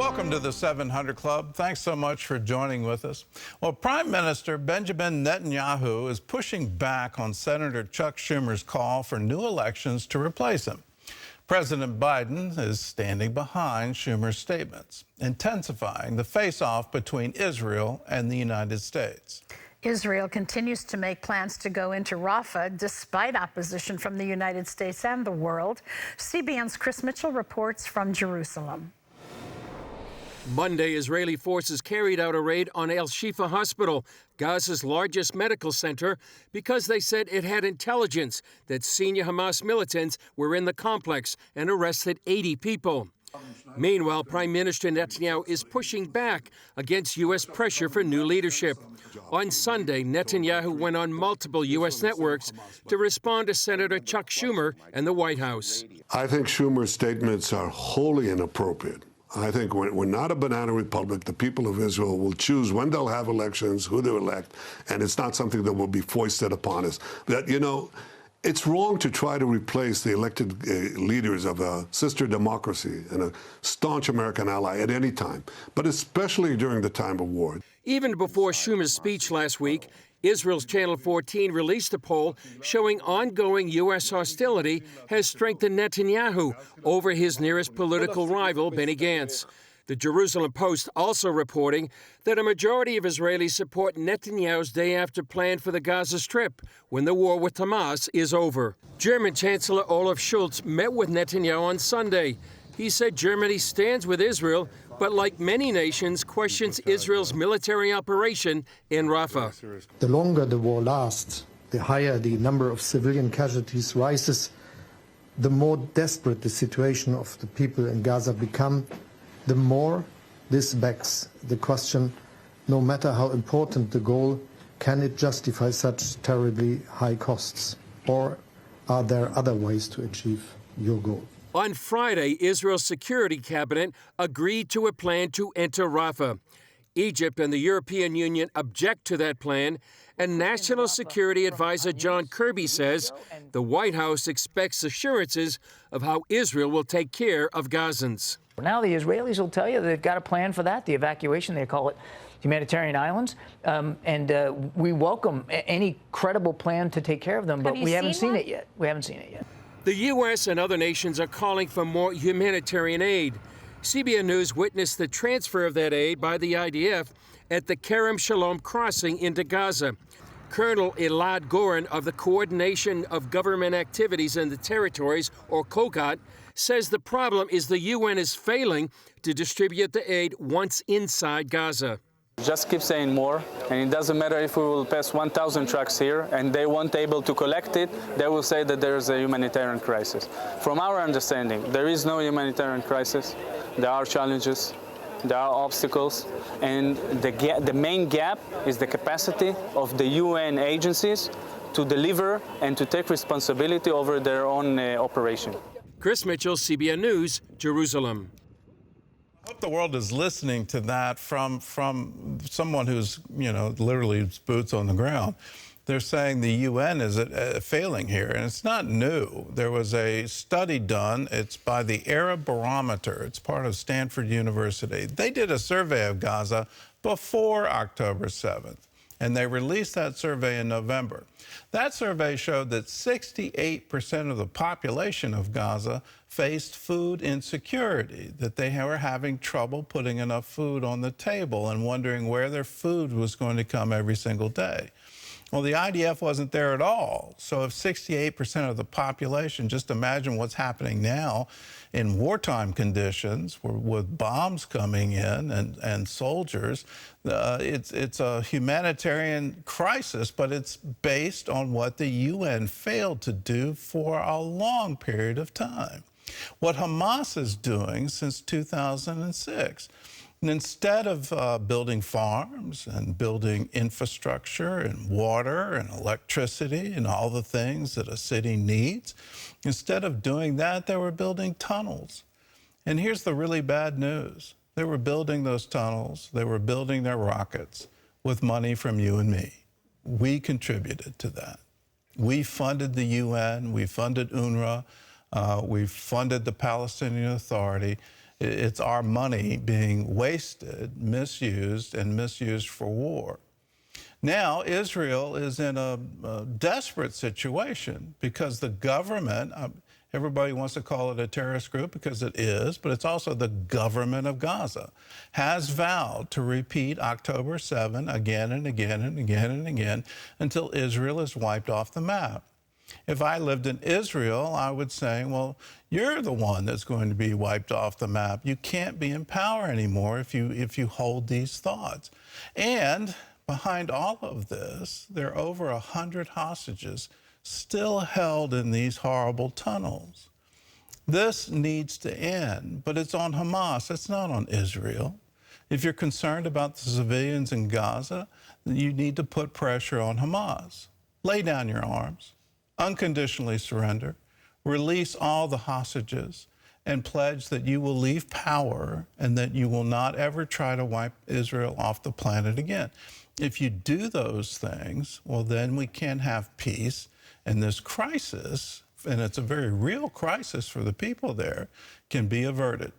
Welcome to the 700 Club. Thanks so much for joining with us. Well, Prime Minister Benjamin Netanyahu is pushing back on Senator Chuck Schumer's call for new elections to replace him. President Biden is standing behind Schumer's statements, intensifying the face-off between Israel and the United States. Israel continues to make plans to go into Rafah despite opposition from the United States and the world. CBN's Chris Mitchell reports from Jerusalem. Monday, Israeli forces carried out a raid on Al-Shifa Hospital, Gaza's largest medical center, because they said it had intelligence that senior Hamas militants were in the complex and arrested 80 people. Meanwhile, Prime Minister Netanyahu is pushing back against U.S. pressure for new leadership. On Sunday, Netanyahu went on multiple U.S. networks to respond to Senator Chuck Schumer and the White House. I think Schumer's statements are wholly inappropriate. I think we're not a banana republic. The people of Israel will choose when they'll have elections, who they elect, and it's not something that will be foisted upon us. That, you know, it's wrong to try to replace the elected leaders of a sister democracy and a staunch American ally at any time, but especially during the time of war. Even before Schumer's speech last week, Israel's Channel 14 released a poll showing ongoing U.S. hostility has strengthened Netanyahu over his nearest political rival, Benny Gantz. The Jerusalem Post also reporting that a majority of Israelis support Netanyahu's day-after plan for the Gaza Strip when the war with Hamas is over. German Chancellor Olaf Scholz met with Netanyahu on Sunday. He said Germany stands with Israel, but like many nations, questions Israel's military operation in Rafah. The longer the war lasts, the higher the number of civilian casualties rises, the more desperate the situation of the people in Gaza become, the more this begs the question, no matter how important the goal, can it justify such terribly high costs? Or are there other ways to achieve your goal? On Friday, Israel's security cabinet agreed to a plan to enter Rafah. Egypt and the European Union object to that plan, and National Security Advisor John Kirby says the White House expects assurances of how Israel will take care of Gazans. Now the Israelis will tell you they've got a plan for that, the evacuation, they call it Humanitarian Islands, and we welcome any credible plan to take care of them, but we haven't seen it yet. We haven't seen it yet. The U.S. and other nations are calling for more humanitarian aid. CBN News witnessed the transfer of that aid by the IDF at the Kerem Shalom crossing into Gaza. Colonel Elad Goren of the Coordination of Government Activities in the Territories, or COGOT, says the problem is the UN is failing to distribute the aid once inside Gaza. Just keep saying more, and it doesn't matter if we will pass 1,000 trucks here and they won't able to collect it, they will say that there is a humanitarian crisis. From our understanding, there is no humanitarian crisis. There are challenges, there are obstacles, and the main gap is the capacity of the UN agencies to deliver and to take responsibility over their own operation. Chris Mitchell, CBN News, Jerusalem. I hope the world is listening to that from someone who's, literally boots on the ground. They're saying the UN is failing here, and it's not new. There was a study done. It's by the Arab Barometer. It's part of Stanford University. They did a survey of Gaza before October 7th, and they released that survey in November. That survey showed that 68% of the population of Gaza faced food insecurity, that they were having trouble putting enough food on the table and wondering where their food was going to come every single day. Well, the IDF wasn't there at all. So if 68% of the population, just imagine what's happening now in wartime conditions with bombs coming in and soldiers. It's a humanitarian crisis, but it's based on what the UN failed to do for a long period of time. What Hamas is doing since 2006. And instead of building farms and building infrastructure and water and electricity and all the things that a city needs, instead of doing that, they were building tunnels. And here's the really bad news. They were building those tunnels, they were building their rockets with money from you and me. We contributed to that. We funded the UN, we funded UNRWA, we funded the Palestinian Authority. It's our money being wasted, misused, and misused for war. Now, Israel is in a desperate situation because the government, everybody wants to call it a terrorist group because it is, but it's also the government of Gaza, has vowed to repeat October 7 again and again and again and again until Israel is wiped off the map. If I lived in Israel, I would say, well, you're the one that's going to be wiped off the map. You can't be in power anymore if you hold these thoughts. And behind all of this, there are over 100 hostages still held in these horrible tunnels. This needs to end, but it's on Hamas. It's not on Israel. If you're concerned about the civilians in Gaza, then you need to put pressure on Hamas. Lay down your arms, unconditionally surrender, release all the hostages, and pledge that you will leave power and that you will not ever try to wipe Israel off the planet again. If you do those things, well, then we can have peace, and this crisis, and it's a very real crisis for the people there, can be averted.